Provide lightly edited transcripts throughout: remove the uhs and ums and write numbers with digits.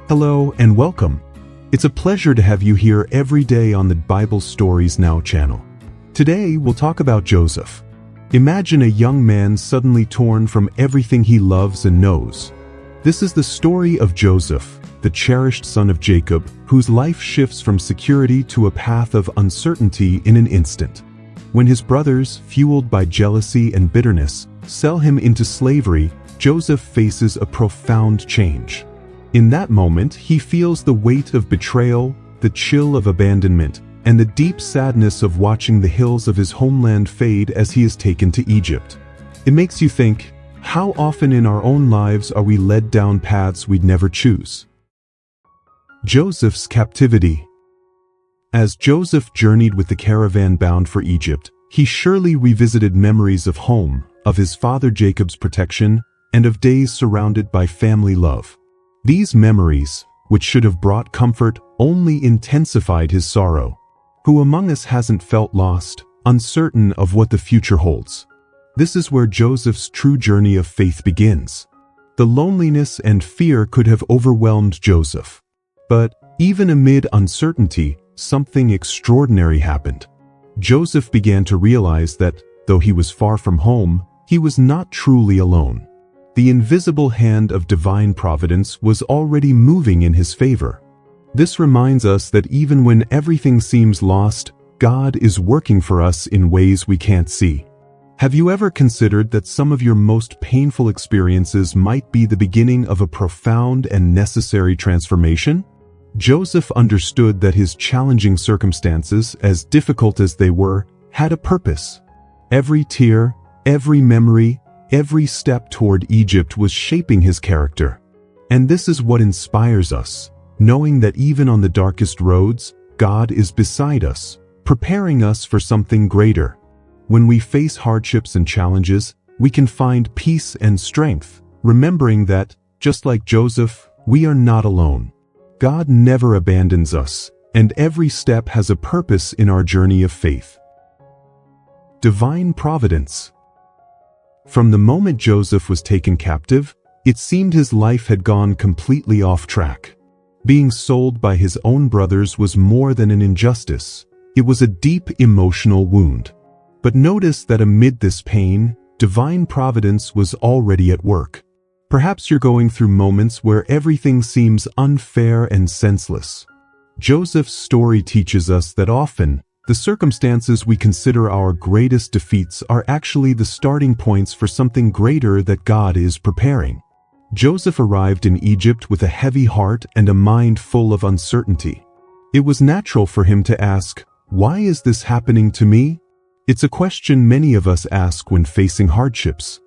Hello and welcome. It's a pleasure to have you here every day on the Bible Stories Now channel. Today we'll talk about Joseph. Imagine a young man suddenly torn from everything he loves and knows. This is the story of Joseph, the cherished son of Jacob, whose life shifts from security to a path of uncertainty in an instant. When his brothers, fueled by jealousy and bitterness, sell him into slavery, Joseph faces a profound change. In that moment, he feels the weight of betrayal, the chill of abandonment, and the deep sadness of watching the hills of his homeland fade as he is taken to Egypt. It makes you think, how often in our own lives are we led down paths we'd never choose? Joseph's captivity. As Joseph journeyed with the caravan bound for Egypt, he surely revisited memories of home, of his father Jacob's protection, and of days surrounded by family love. These memories, which should have brought comfort, only intensified his sorrow. Who among us hasn't felt lost, uncertain of what the future holds? This is where Joseph's true journey of faith begins. The loneliness and fear could have overwhelmed Joseph. But even amid uncertainty, something extraordinary happened. Joseph began to realize that, though he was far from home, he was not truly alone. The invisible hand of divine providence was already moving in his favor. This reminds us that even when everything seems lost, God is working for us in ways we can't see. Have you ever considered that some of your most painful experiences might be the beginning of a profound and necessary transformation? Joseph understood that his challenging circumstances, as difficult as they were, had a purpose. Every tear, every memory, every step toward Egypt was shaping his character. And this is what inspires us, knowing that even on the darkest roads, God is beside us, preparing us for something greater. When we face hardships and challenges, we can find peace and strength, remembering that, just like Joseph, we are not alone. God never abandons us, and every step has a purpose in our journey of faith. Divine providence. From the moment Joseph was taken captive, it seemed his life had gone completely off track. Being sold by his own brothers was more than an injustice. It was a deep emotional wound. But notice that amid this pain, divine providence was already at work. Perhaps you're going through moments where everything seems unfair and senseless. Joseph's story teaches us that often, the circumstances we consider our greatest defeats are actually the starting points for something greater that God is preparing. Joseph arrived in Egypt with a heavy heart and a mind full of uncertainty. It was natural for him to ask, "Why is this happening to me?" It's a question many of us ask when facing hardships.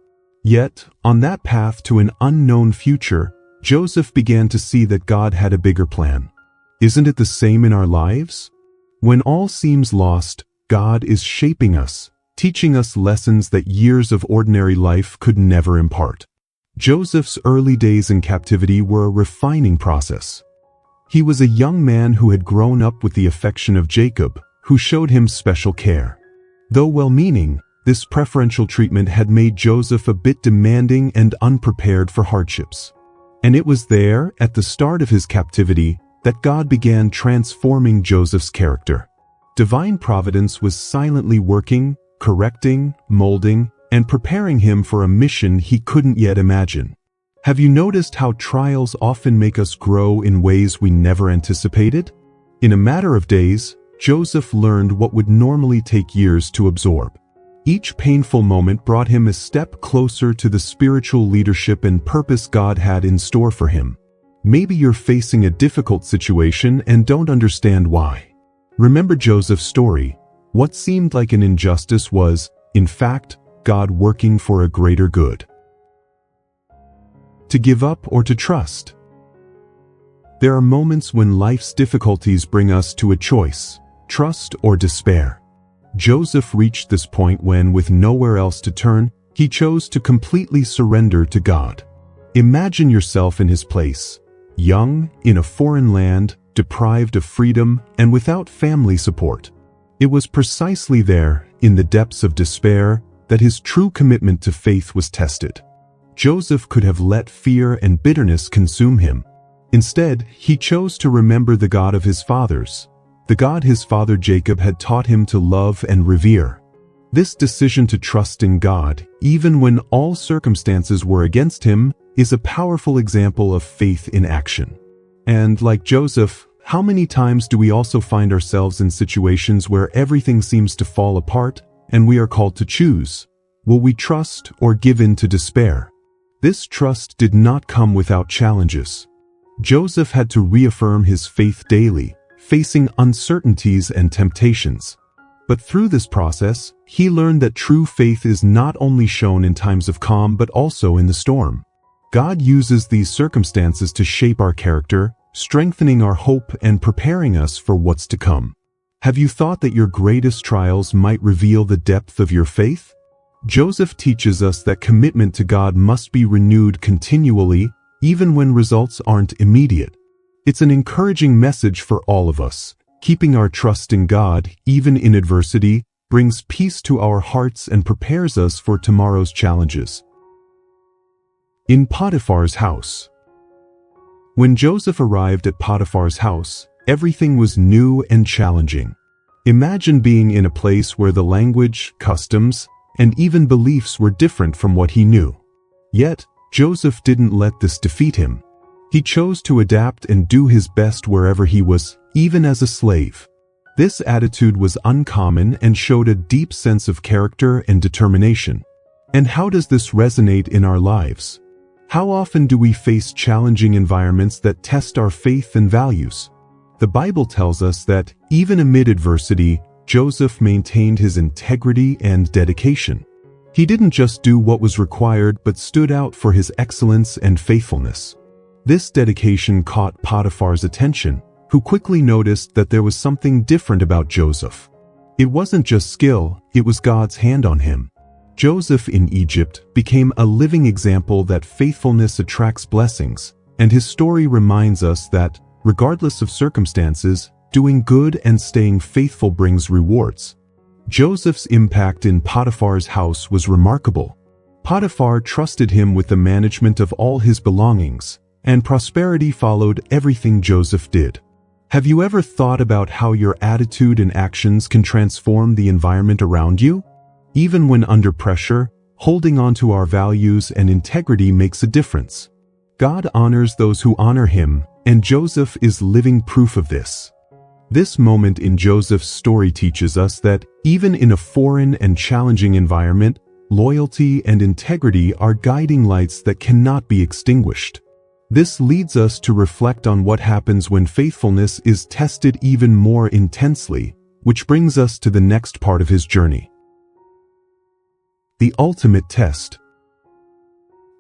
Yet, on that path to an unknown future, Joseph began to see that God had a bigger plan. Isn't it the same in our lives? When all seems lost, God is shaping us, teaching us lessons that years of ordinary life could never impart. Joseph's early days in captivity were a refining process. He was a young man who had grown up with the affection of Jacob, who showed him special care. Though well-meaning, this preferential treatment had made Joseph a bit demanding and unprepared for hardships. And it was there, at the start of his captivity, that God began transforming Joseph's character. Divine providence was silently working, correcting, molding, and preparing him for a mission he couldn't yet imagine. Have you noticed how trials often make us grow in ways we never anticipated? In a matter of days, Joseph learned what would normally take years to absorb. Each painful moment brought him a step closer to the spiritual leadership and purpose God had in store for him. Maybe you're facing a difficult situation and don't understand why. Remember Joseph's story. What seemed like an injustice was, in fact, God working for a greater good. To give up or to trust. There are moments when life's difficulties bring us to a choice, trust or despair. Joseph reached this point when, with nowhere else to turn, he chose to completely surrender to God. Imagine yourself in his place, young, in a foreign land, deprived of freedom, and without family support. It was precisely there, in the depths of despair, that his true commitment to faith was tested. Joseph could have let fear and bitterness consume him. Instead, he chose to remember the God of his fathers, the God his father Jacob had taught him to love and revere. This decision to trust in God, even when all circumstances were against him, is a powerful example of faith in action. And like Joseph, how many times do we also find ourselves in situations where everything seems to fall apart, and we are called to choose? Will we trust or give in to despair? This trust did not come without challenges. Joseph had to reaffirm his faith daily, facing uncertainties and temptations. But through this process, he learned that true faith is not only shown in times of calm but also in the storm. God uses these circumstances to shape our character, strengthening our hope and preparing us for what's to come. Have you thought that your greatest trials might reveal the depth of your faith? Joseph teaches us that commitment to God must be renewed continually, even when results aren't immediate. It's an encouraging message for all of us. Keeping our trust in God, even in adversity, brings peace to our hearts and prepares us for tomorrow's challenges. In Potiphar's house. When Joseph arrived at Potiphar's house, everything was new and challenging. Imagine being in a place where the language, customs, and even beliefs were different from what he knew. Yet, Joseph didn't let this defeat him. He chose to adapt and do his best wherever he was, even as a slave. This attitude was uncommon and showed a deep sense of character and determination. And how does this resonate in our lives? How often do we face challenging environments that test our faith and values? The Bible tells us that, even amid adversity, Joseph maintained his integrity and dedication. He didn't just do what was required but stood out for his excellence and faithfulness. This dedication caught Potiphar's attention, who quickly noticed that there was something different about Joseph. It wasn't just skill, it was God's hand on him. Joseph in Egypt became a living example that faithfulness attracts blessings, and his story reminds us that, regardless of circumstances, doing good and staying faithful brings rewards. Joseph's impact in Potiphar's house was remarkable. Potiphar trusted him with the management of all his belongings, and prosperity followed everything Joseph did. Have you ever thought about how your attitude and actions can transform the environment around you? Even when under pressure, holding on to our values and integrity makes a difference. God honors those who honor him, and Joseph is living proof of this. This moment in Joseph's story teaches us that, even in a foreign and challenging environment, loyalty and integrity are guiding lights that cannot be extinguished. This leads us to reflect on what happens when faithfulness is tested even more intensely, which brings us to the next part of his journey. The ultimate test.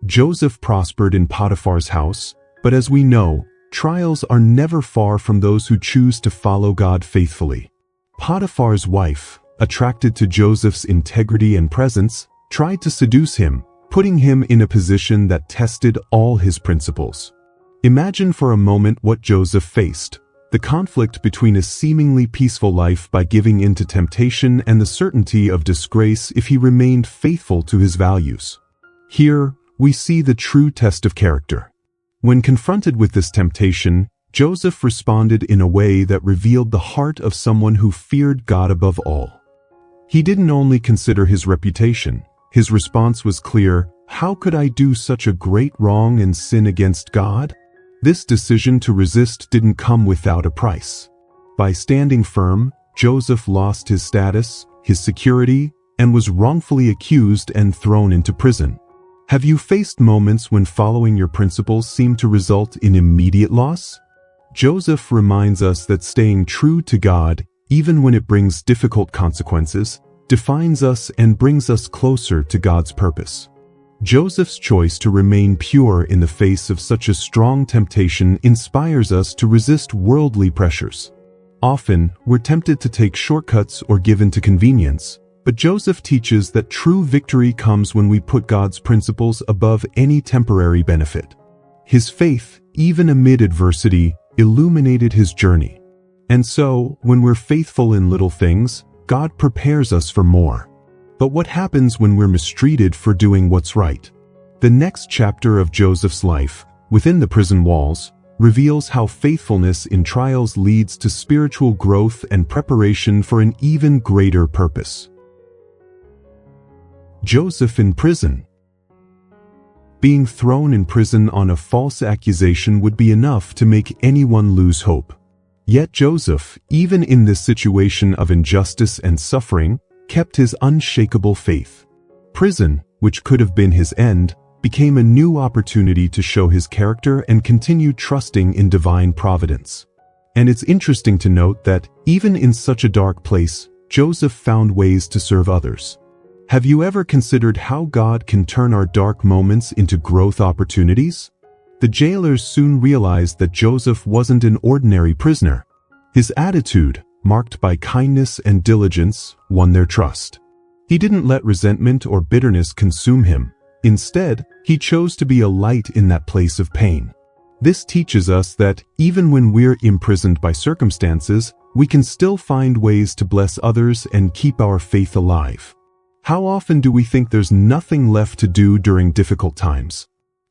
Joseph prospered in Potiphar's house, but as we know, trials are never far from those who choose to follow God faithfully. Potiphar's wife, attracted to Joseph's integrity and presence, tried to seduce him, putting him in a position that tested all his principles. Imagine for a moment what Joseph faced: the conflict between a seemingly peaceful life by giving in to temptation and the certainty of disgrace if he remained faithful to his values. Here, we see the true test of character. When confronted with this temptation, Joseph responded in a way that revealed the heart of someone who feared God above all. He didn't only consider his reputation. His response was clear: "How could I do such a great wrong and sin against God?" This decision to resist didn't come without a price. By standing firm, Joseph lost his status, his security, and was wrongfully accused and thrown into prison. Have you faced moments when following your principles seemed to result in immediate loss? Joseph reminds us that staying true to God, even when it brings difficult consequences, defines us and brings us closer to God's purpose. Joseph's choice to remain pure in the face of such a strong temptation inspires us to resist worldly pressures. Often, we're tempted to take shortcuts or give in to convenience, but Joseph teaches that true victory comes when we put God's principles above any temporary benefit. His faith, even amid adversity, illuminated his journey. And so, when we're faithful in little things, God prepares us for more. But what happens when we're mistreated for doing what's right? The next chapter of Joseph's life, within the prison walls, reveals how faithfulness in trials leads to spiritual growth and preparation for an even greater purpose. Joseph in prison. Being thrown in prison on a false accusation would be enough to make anyone lose hope. Yet Joseph, even in this situation of injustice and suffering, kept his unshakable faith. Prison, which could have been his end, became a new opportunity to show his character and continue trusting in divine providence. And it's interesting to note that, even in such a dark place, Joseph found ways to serve others. Have you ever considered how God can turn our dark moments into growth opportunities? The jailers soon realized that Joseph wasn't an ordinary prisoner. His attitude, marked by kindness and diligence, won their trust. He didn't let resentment or bitterness consume him. Instead, he chose to be a light in that place of pain. This teaches us that, even when we're imprisoned by circumstances, we can still find ways to bless others and keep our faith alive. How often do we think there's nothing left to do during difficult times?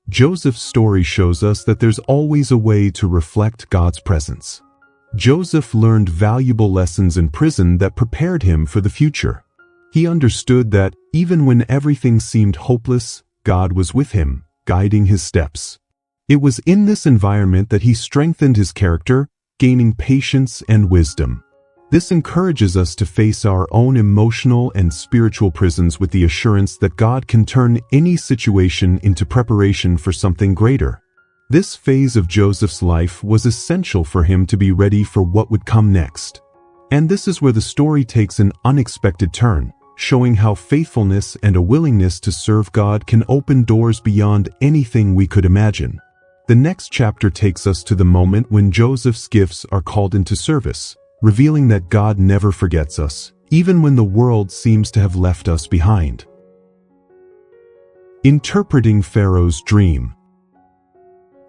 Joseph's story shows us that there's always a way to reflect God's presence. Joseph learned valuable lessons in prison that prepared him for the future. He understood that, even when everything seemed hopeless, God was with him, guiding his steps. It was in this environment that he strengthened his character, gaining patience and wisdom. This encourages us to face our own emotional and spiritual prisons with the assurance that God can turn any situation into preparation for something greater. This phase of Joseph's life was essential for him to be ready for what would come next. And this is where the story takes an unexpected turn, showing how faithfulness and a willingness to serve God can open doors beyond anything we could imagine. The next chapter takes us to the moment when Joseph's gifts are called into service, revealing that God never forgets us, even when the world seems to have left us behind. Interpreting Pharaoh's dream.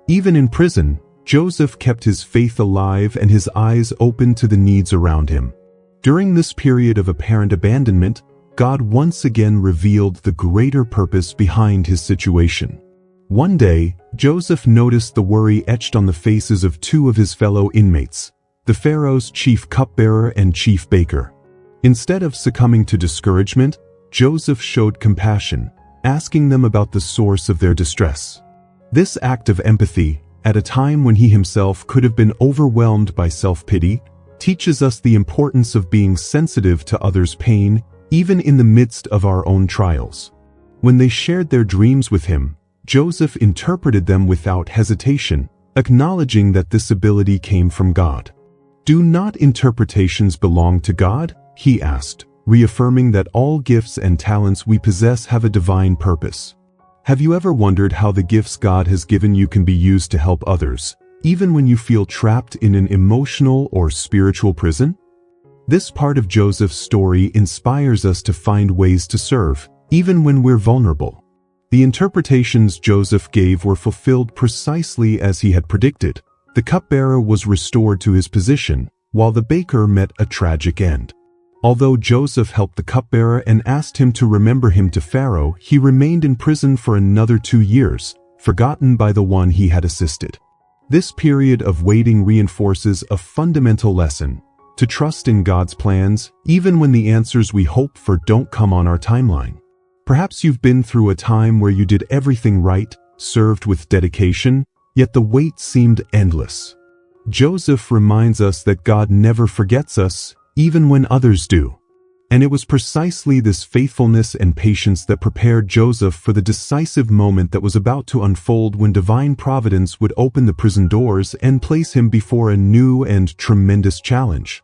Even in prison, Joseph kept his faith alive and his eyes open to the needs around him. During this period of apparent abandonment, God once again revealed the greater purpose behind his situation. One day, Joseph noticed the worry etched on the faces of two of his fellow inmates, the Pharaoh's chief cupbearer and chief baker. Instead of succumbing to discouragement, Joseph showed compassion, asking them about the source of their distress. This act of empathy, at a time when he himself could have been overwhelmed by self-pity, teaches us the importance of being sensitive to others' pain, even in the midst of our own trials. When they shared their dreams with him, Joseph interpreted them without hesitation, acknowledging that this ability came from God. "Do not interpretations belong to God?" he asked, reaffirming that all gifts and talents we possess have a divine purpose. Have you ever wondered how the gifts God has given you can be used to help others, even when you feel trapped in an emotional or spiritual prison? This part of Joseph's story inspires us to find ways to serve, even when we're vulnerable. The interpretations Joseph gave were fulfilled precisely as he had predicted. The cupbearer was restored to his position, while the baker met a tragic end. Although Joseph helped the cupbearer and asked him to remember him to Pharaoh, he remained in prison for another 2 years, forgotten by the one he had assisted. This period of waiting reinforces a fundamental lesson: to trust in God's plans, even when the answers we hope for don't come on our timeline. Perhaps you've been through a time where you did everything right, served with dedication, yet the wait seemed endless. Joseph reminds us that God never forgets us, even when others do. And it was precisely this faithfulness and patience that prepared Joseph for the decisive moment that was about to unfold when divine providence would open the prison doors and place him before a new and tremendous challenge.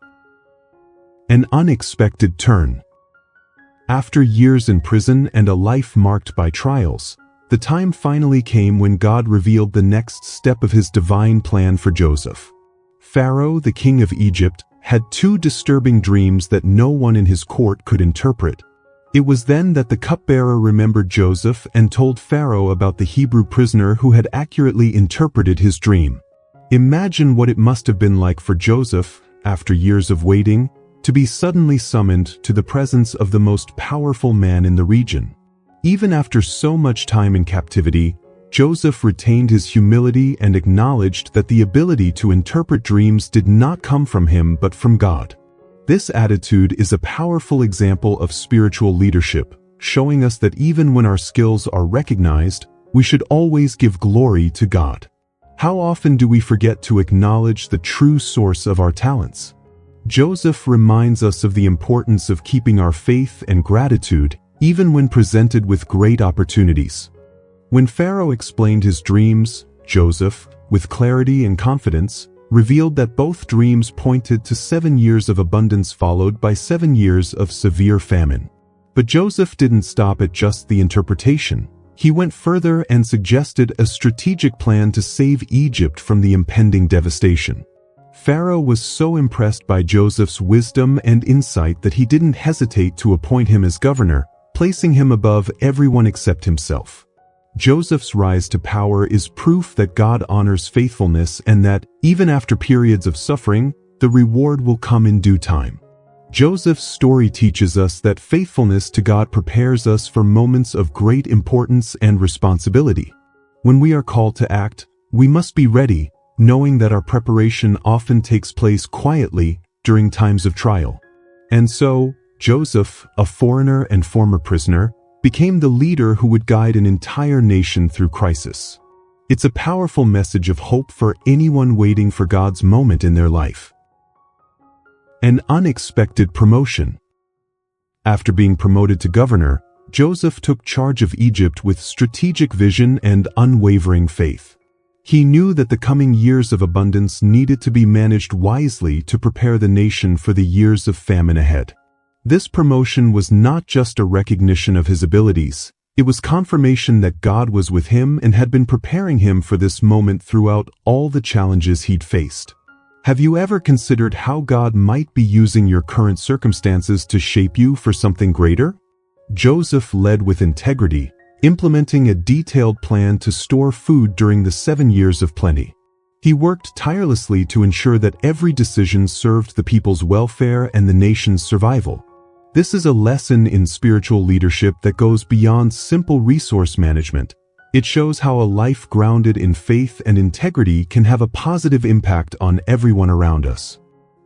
An unexpected turn. After years in prison and a life marked by trials, the time finally came when God revealed the next step of his divine plan for Joseph. Pharaoh, the king of Egypt, had 2 disturbing dreams that no one in his court could interpret. It was then that the cupbearer remembered Joseph and told Pharaoh about the Hebrew prisoner who had accurately interpreted his dream. Imagine what it must have been like for Joseph, after years of waiting, to be suddenly summoned to the presence of the most powerful man in the region. Even after so much time in captivity, Joseph retained his humility and acknowledged that the ability to interpret dreams did not come from him but from God. This attitude is a powerful example of spiritual leadership, showing us that even when our skills are recognized, we should always give glory to God. How often do we forget to acknowledge the true source of our talents? Joseph reminds us of the importance of keeping our faith and gratitude even when presented with great opportunities. When Pharaoh explained his dreams, Joseph, with clarity and confidence, revealed that both dreams pointed to 7 years of abundance followed by 7 years of severe famine. But Joseph didn't stop at just the interpretation. He went further and suggested a strategic plan to save Egypt from the impending devastation. Pharaoh was so impressed by Joseph's wisdom and insight that he didn't hesitate to appoint him as governor, placing him above everyone except himself. Joseph's rise to power is proof that God honors faithfulness and that, even after periods of suffering, the reward will come in due time. Joseph's story teaches us that faithfulness to God prepares us for moments of great importance and responsibility. When we are called to act, we must be ready, knowing that our preparation often takes place quietly during times of trial. And so, Joseph, a foreigner and former prisoner, became the leader who would guide an entire nation through crisis. It's a powerful message of hope for anyone waiting for God's moment in their life. An unexpected promotion. After being promoted to governor, Joseph took charge of Egypt with strategic vision and unwavering faith. He knew that the coming years of abundance needed to be managed wisely to prepare the nation for the years of famine ahead. This promotion was not just a recognition of his abilities, it was confirmation that God was with him and had been preparing him for this moment throughout all the challenges he'd faced. Have you ever considered how God might be using your current circumstances to shape you for something greater? Joseph led with integrity, implementing a detailed plan to store food during the 7 years of plenty. He worked tirelessly to ensure that every decision served the people's welfare and the nation's survival. This is a lesson in spiritual leadership that goes beyond simple resource management. It shows how a life grounded in faith and integrity can have a positive impact on everyone around us.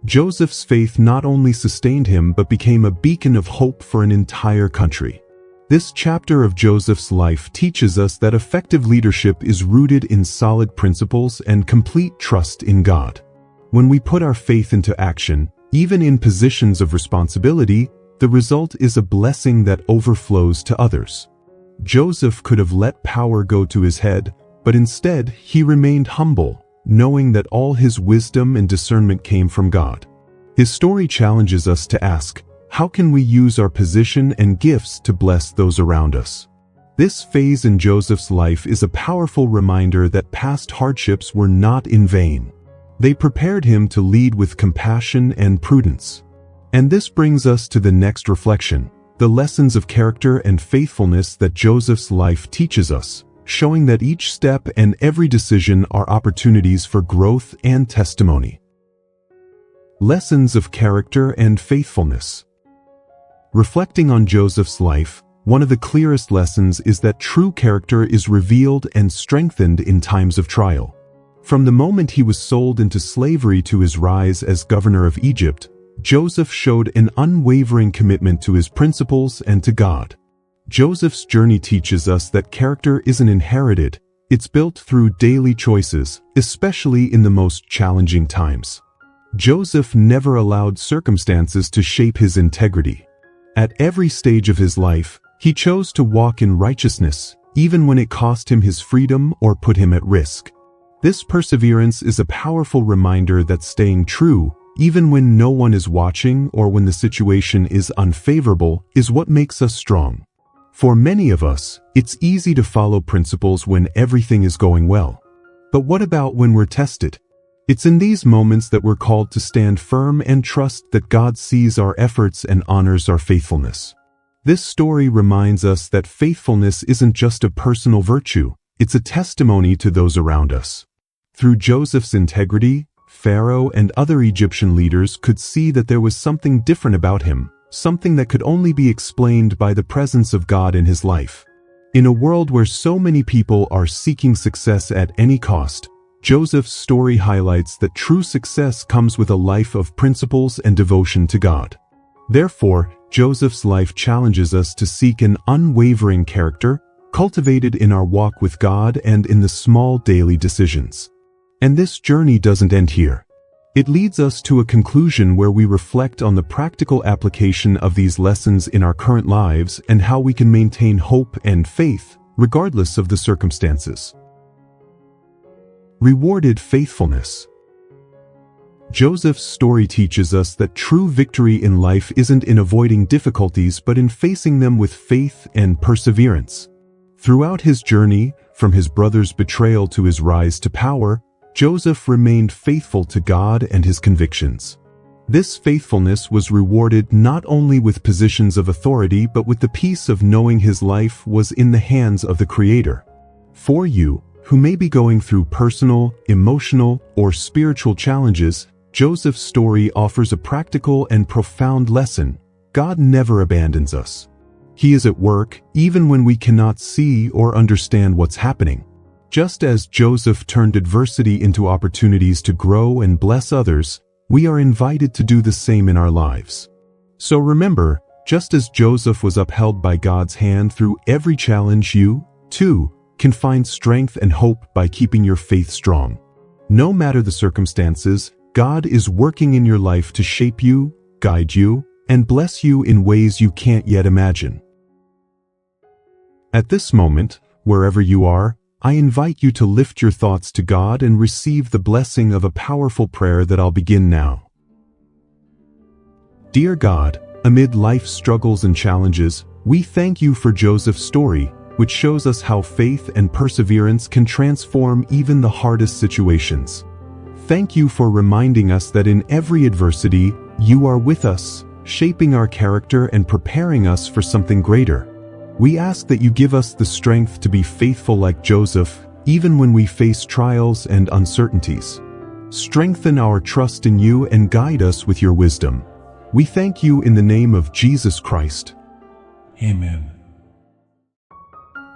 Joseph's faith not only sustained him but became a beacon of hope for an entire country. This chapter of Joseph's life teaches us that effective leadership is rooted in solid principles and complete trust in God. When we put our faith into action, even in positions of responsibility, the result is a blessing that overflows to others. Joseph could have let power go to his head, but instead he remained humble, knowing that all his wisdom and discernment came from God. His story challenges us to ask, how can we use our position and gifts to bless those around us? This phase in Joseph's life is a powerful reminder that past hardships were not in vain. They prepared him to lead with compassion and prudence. And this brings us to the next reflection, the lessons of character and faithfulness that Joseph's life teaches us, showing that each step and every decision are opportunities for growth and testimony. Lessons of character and faithfulness. Reflecting on Joseph's life, one of the clearest lessons is that true character is revealed and strengthened in times of trial. From the moment he was sold into slavery to his rise as governor of Egypt, Joseph showed an unwavering commitment to his principles and to God. Joseph's journey teaches us that character isn't inherited, it's built through daily choices, especially in the most challenging times. Joseph never allowed circumstances to shape his integrity. At every stage of his life, he chose to walk in righteousness, even when it cost him his freedom or put him at risk. This perseverance is a powerful reminder that staying true, even when no one is watching or when the situation is unfavorable, is what makes us strong. For many of us, it's easy to follow principles when everything is going well. But what about when we're tested? It's in these moments that we're called to stand firm and trust that God sees our efforts and honors our faithfulness. This story reminds us that faithfulness isn't just a personal virtue, it's a testimony to those around us. Through Joseph's integrity, Pharaoh and other Egyptian leaders could see that there was something different about him, something that could only be explained by the presence of God in his life. In a world where so many people are seeking success at any cost, Joseph's story highlights that true success comes with a life of principles and devotion to God. Therefore, Joseph's life challenges us to seek an unwavering character, cultivated in our walk with God and in the small daily decisions. And this journey doesn't end here. It leads us to a conclusion where we reflect on the practical application of these lessons in our current lives and how we can maintain hope and faith, regardless of the circumstances. Rewarded faithfulness. Joseph's story teaches us that true victory in life isn't in avoiding difficulties but in facing them with faith and perseverance. Throughout his journey, from his brother's betrayal to his rise to power, Joseph remained faithful to God and his convictions. This faithfulness was rewarded not only with positions of authority but with the peace of knowing his life was in the hands of the Creator. For you, who may be going through personal, emotional, or spiritual challenges, Joseph's story offers a practical and profound lesson. God never abandons us. He is at work even when we cannot see or understand what's happening. Just as Joseph turned adversity into opportunities to grow and bless others, we are invited to do the same in our lives. So remember, just as Joseph was upheld by God's hand through every challenge, you, too, can find strength and hope by keeping your faith strong. No matter the circumstances, God is working in your life to shape you, guide you, and bless you in ways you can't yet imagine. At this moment, wherever you are, I invite you to lift your thoughts to God and receive the blessing of a powerful prayer that I'll begin now. Dear God, amid life's struggles and challenges, we thank you for Joseph's story, which shows us how faith and perseverance can transform even the hardest situations. Thank you for reminding us that in every adversity, you are with us, shaping our character and preparing us for something greater. We ask that you give us the strength to be faithful like Joseph, even when we face trials and uncertainties. Strengthen our trust in you and guide us with your wisdom. We thank you in the name of Jesus Christ. Amen.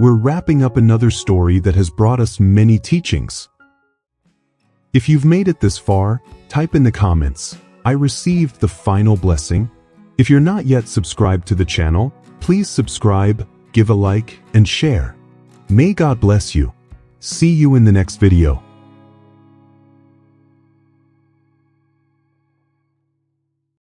We're wrapping up another story that has brought us many teachings. If you've made it this far, type in the comments, "I received the final blessing." If you're not yet subscribed to the channel, please subscribe, give a like, and share. May God bless you. See you in the next video.